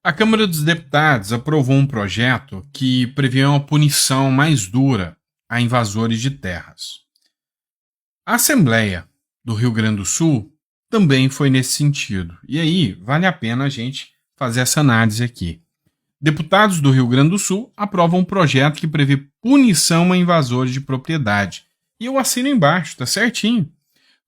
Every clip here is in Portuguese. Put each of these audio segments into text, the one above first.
A Câmara dos Deputados aprovou um projeto que prevê uma punição mais dura a invasores de terras. A Assembleia do Rio Grande do Sul também foi nesse sentido. E aí, vale a pena a gente fazer essa análise aqui. Deputados do Rio Grande do Sul aprovam um projeto que prevê punição a invasores de propriedade. E eu assino embaixo, tá certinho.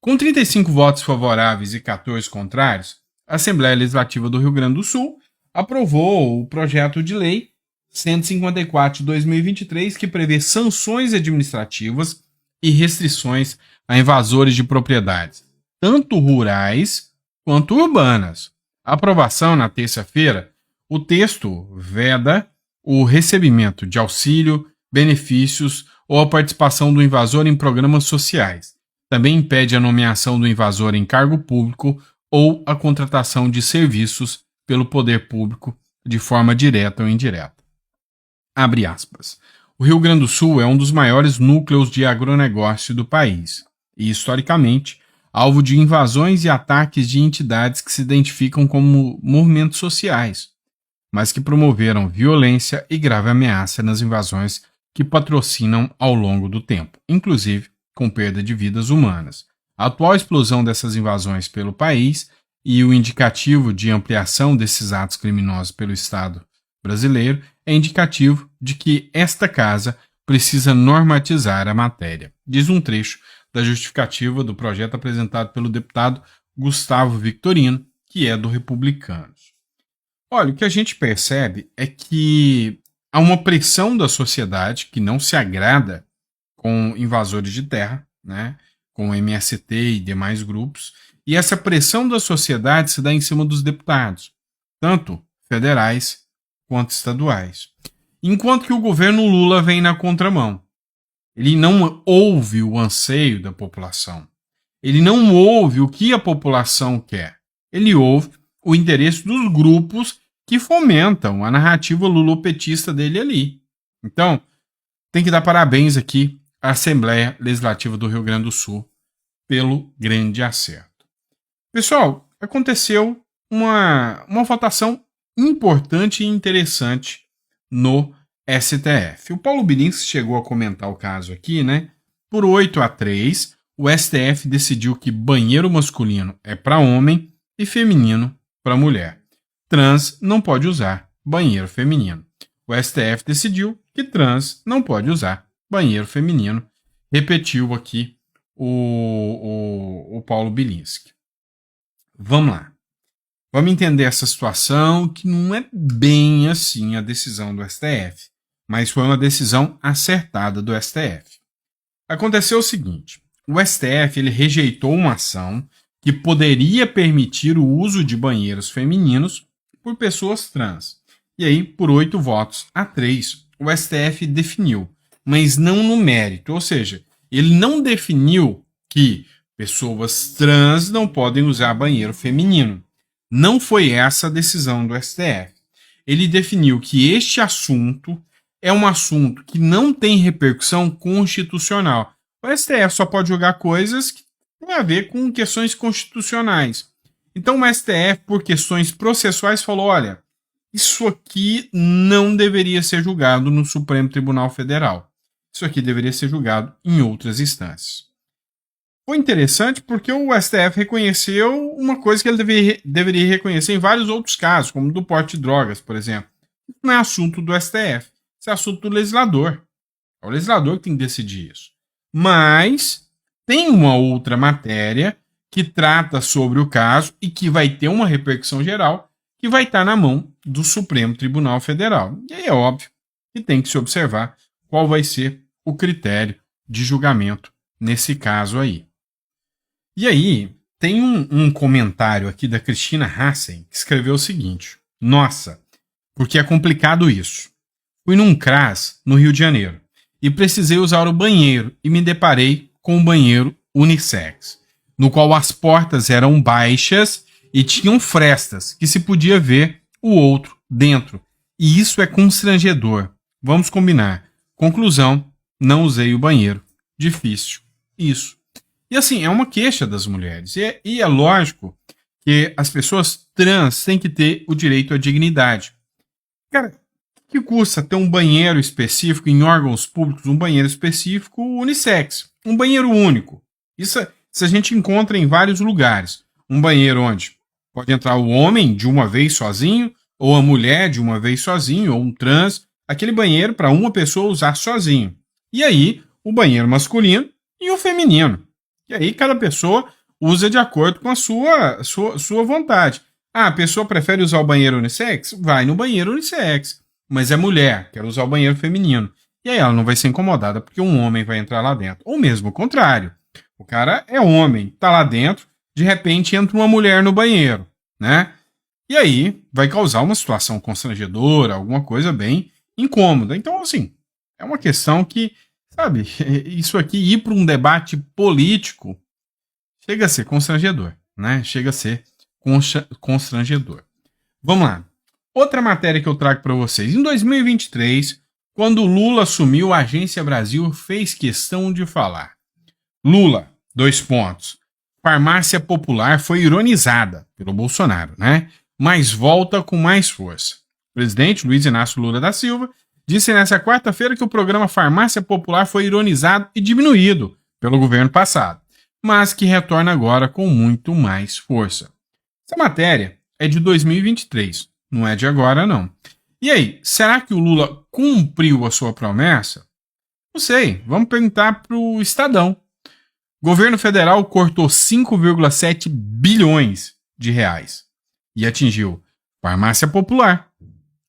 Com 35 votos favoráveis e 14 contrários, a Assembleia Legislativa do Rio Grande do Sul aprovou o projeto de lei 154 de 2023, que prevê sanções administrativas e restrições a invasores de propriedades, tanto rurais quanto urbanas. A aprovação na terça-feira, o texto veda o recebimento de auxílio, benefícios ou a participação do invasor em programas sociais. Também impede a nomeação do invasor em cargo público ou a contratação de serviços pelo poder público de forma direta ou indireta. Abre aspas. O Rio Grande do Sul é um dos maiores núcleos de agronegócio do país e, historicamente, alvo de invasões e ataques de entidades que se identificam como movimentos sociais, mas que promoveram violência e grave ameaça nas invasões que patrocinam ao longo do tempo, inclusive com perda de vidas humanas. A atual explosão dessas invasões pelo país e o indicativo de ampliação desses atos criminosos pelo Estado brasileiro é indicativo de que esta casa precisa normatizar a matéria, diz um trecho da justificativa do projeto apresentado pelo deputado Gustavo Victorino, que é do Republicanos. Olha, o que a gente percebe é que há uma pressão da sociedade que não se agrada com invasores de terra, né, com o MST e demais grupos, e essa pressão da sociedade se dá em cima dos deputados, tanto federais quanto estaduais. Enquanto que o governo Lula vem na contramão. Ele não ouve o anseio da população. Ele não ouve o que a população quer. Ele ouve o interesse dos grupos que fomentam a narrativa lulopetista dele ali. Então, tem que dar parabéns aqui à Assembleia Legislativa do Rio Grande do Sul pelo grande acerto. Pessoal, aconteceu uma votação importante e interessante no STF. O Paulo Bilinski chegou a comentar o caso aqui, né? Por 8-3, o STF decidiu que banheiro masculino é para homem e feminino para mulher. Trans não pode usar banheiro feminino. O STF decidiu que trans não pode usar banheiro feminino. Repetiu aqui o Paulo Bilinski. Vamos lá. Vamos entender essa situação, que não é bem assim a decisão do STF, mas foi uma decisão acertada do STF. Aconteceu o seguinte, o STF ele rejeitou uma ação que poderia permitir o uso de banheiros femininos por pessoas trans. E aí, por 8-3, o STF definiu, mas não no mérito, ou seja, ele não definiu que pessoas trans não podem usar banheiro feminino. Não foi essa a decisão do STF. Ele definiu que este assunto é um assunto que não tem repercussão constitucional. O STF só pode julgar coisas que têm a ver com questões constitucionais. Então o STF, por questões processuais, falou, olha, isso aqui não deveria ser julgado no Supremo Tribunal Federal. Isso aqui deveria ser julgado em outras instâncias. Foi interessante porque o STF reconheceu uma coisa que ele deveria reconhecer em vários outros casos, como do porte de drogas, por exemplo. Isso não é assunto do STF, isso é assunto do legislador. É o legislador que tem que decidir isso. Mas tem uma outra matéria que trata sobre o caso e que vai ter uma repercussão geral que vai estar na mão do Supremo Tribunal Federal. E aí é óbvio que tem que se observar qual vai ser o critério de julgamento nesse caso aí. E aí, tem um comentário aqui da Cristina Hassen, que escreveu o seguinte, nossa, porque é complicado isso. Fui num CRAS, no Rio de Janeiro, e precisei usar o banheiro e me deparei com um banheiro unissex, no qual as portas eram baixas e tinham frestas, que se podia ver o outro dentro. E isso é constrangedor. Vamos combinar. Conclusão, não usei o banheiro. Difícil. Isso. E assim, é uma queixa das mulheres. E é lógico que as pessoas trans têm que ter o direito à dignidade. Cara, o que custa ter um banheiro específico em órgãos públicos, um banheiro específico unissex, um banheiro único? Isso a gente encontra em vários lugares. Um banheiro onde pode entrar o homem de uma vez sozinho, ou a mulher de uma vez sozinho, ou um trans, aquele banheiro para uma pessoa usar sozinho. E aí, o banheiro masculino e o feminino. E aí, cada pessoa usa de acordo com a sua vontade. Ah, a pessoa prefere usar o banheiro unissex? Vai no banheiro unissex. Mas é mulher, quer usar o banheiro feminino. E aí ela não vai ser incomodada porque um homem vai entrar lá dentro. Ou mesmo o contrário. O cara é homem, tá lá dentro, de repente entra uma mulher no banheiro, né? E aí vai causar uma situação constrangedora, alguma coisa bem incômoda. Então, assim, é uma questão que, sabe, isso aqui ir para um debate político chega a ser constrangedor, né? Chega a ser constrangedor. Vamos lá. Outra matéria que eu trago para vocês. Em 2023, quando Lula assumiu, a Agência Brasil fez questão de falar. Lula, 2 pontos. Farmácia popular foi ironizada pelo Bolsonaro, né? Mas volta com mais força. O presidente Luiz Inácio Lula da Silva disse nesta quarta-feira que o programa Farmácia Popular foi ironizado e diminuído pelo governo passado, mas que retorna agora com muito mais força. Essa matéria é de 2023, não é de agora não. E aí, será que o Lula cumpriu a sua promessa? Não sei, vamos perguntar para o Estadão. O governo federal cortou 5,7 bilhões de reais e atingiu farmácia popular,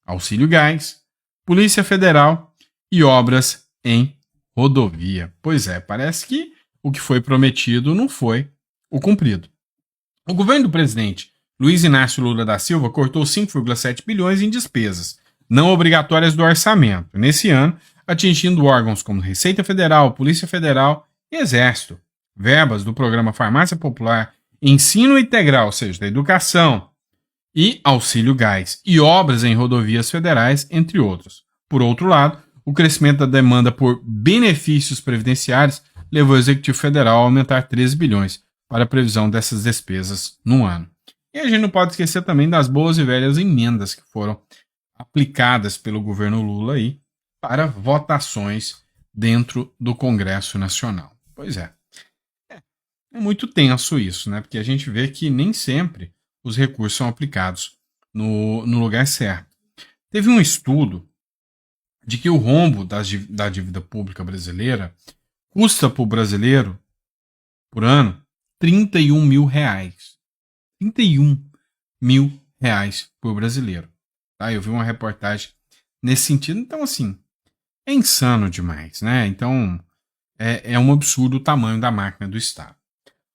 auxílio gás, Polícia Federal e obras em rodovia. Pois é, parece que o que foi prometido não foi o cumprido. O governo do presidente Luiz Inácio Lula da Silva cortou 5,7 bilhões em despesas não obrigatórias do orçamento, nesse ano, atingindo órgãos como Receita Federal, Polícia Federal e Exército. Verbas do programa Farmácia Popular, Ensino Integral, ou seja, da educação, e Auxílio Gás, e obras em rodovias federais, entre outros. Por outro lado, o crescimento da demanda por benefícios previdenciários levou o Executivo Federal a aumentar 13 bilhões para a previsão dessas despesas no ano. E a gente não pode esquecer também das boas e velhas emendas que foram aplicadas pelo governo Lula aí para votações dentro do Congresso Nacional. Pois é. É muito tenso isso, né? Porque a gente vê que nem sempre os recursos são aplicados no lugar certo. Teve um estudo de que o rombo da dívida pública brasileira custa para o brasileiro, por ano, 31 mil reais. 31 mil reais por brasileiro. Tá? Eu vi uma reportagem nesse sentido. Então, assim, é insano demais, né? Então, é um absurdo o tamanho da máquina do Estado.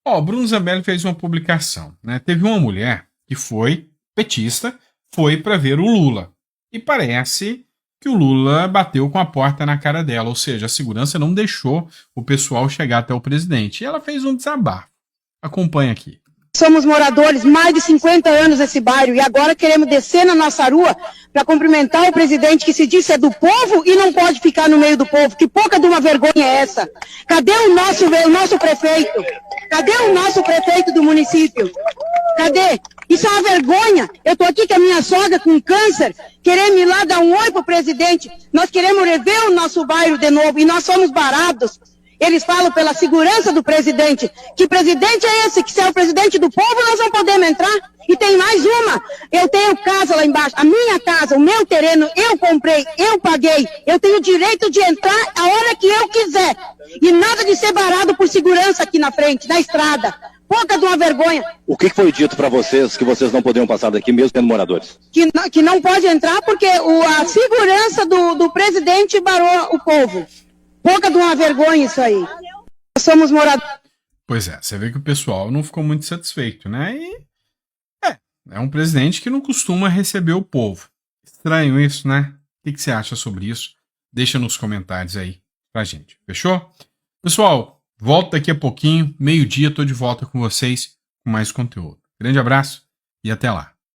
Ó, o Bruno Zambelli fez uma publicação, né? Teve uma mulher que foi petista, foi para ver o Lula. E parece que o Lula bateu com a porta na cara dela, ou seja, a segurança não deixou o pessoal chegar até o presidente. E ela fez um desabafo. Acompanha aqui. Somos moradores, mais de 50 anos nesse bairro, e agora queremos descer na nossa rua para cumprimentar o presidente que se diz é do povo e não pode ficar no meio do povo. Que pouca de uma vergonha é essa? Cadê o nosso prefeito? Cadê o nosso prefeito do município? Cadê? Isso é uma vergonha. Eu estou aqui com a minha sogra com câncer, querendo ir lá dar um oi pro presidente. Nós queremos rever o nosso bairro de novo e nós somos baratos. Eles falam pela segurança do presidente. Que presidente é esse? Que se é o presidente do povo, nós não podemos entrar. E tem mais uma. Eu tenho casa lá embaixo. A minha casa, o meu terreno, eu comprei, eu paguei. Eu tenho o direito de entrar a hora que eu quiser. E nada de ser barado por segurança aqui na frente, na estrada. Pouca de uma vergonha. O que foi dito para vocês que vocês não podiam passar daqui mesmo sendo moradores? Que não pode entrar porque a segurança do presidente barou o povo. Pouca de uma vergonha isso aí. Nós somos moradores. Pois é, você vê que o pessoal não ficou muito satisfeito, né? E é um presidente que não costuma receber o povo. Estranho isso, né? O que você acha sobre isso? Deixa nos comentários aí pra gente. Fechou? Pessoal, volto daqui a pouquinho, meio-dia, tô de volta com vocês com mais conteúdo. Grande abraço e até lá.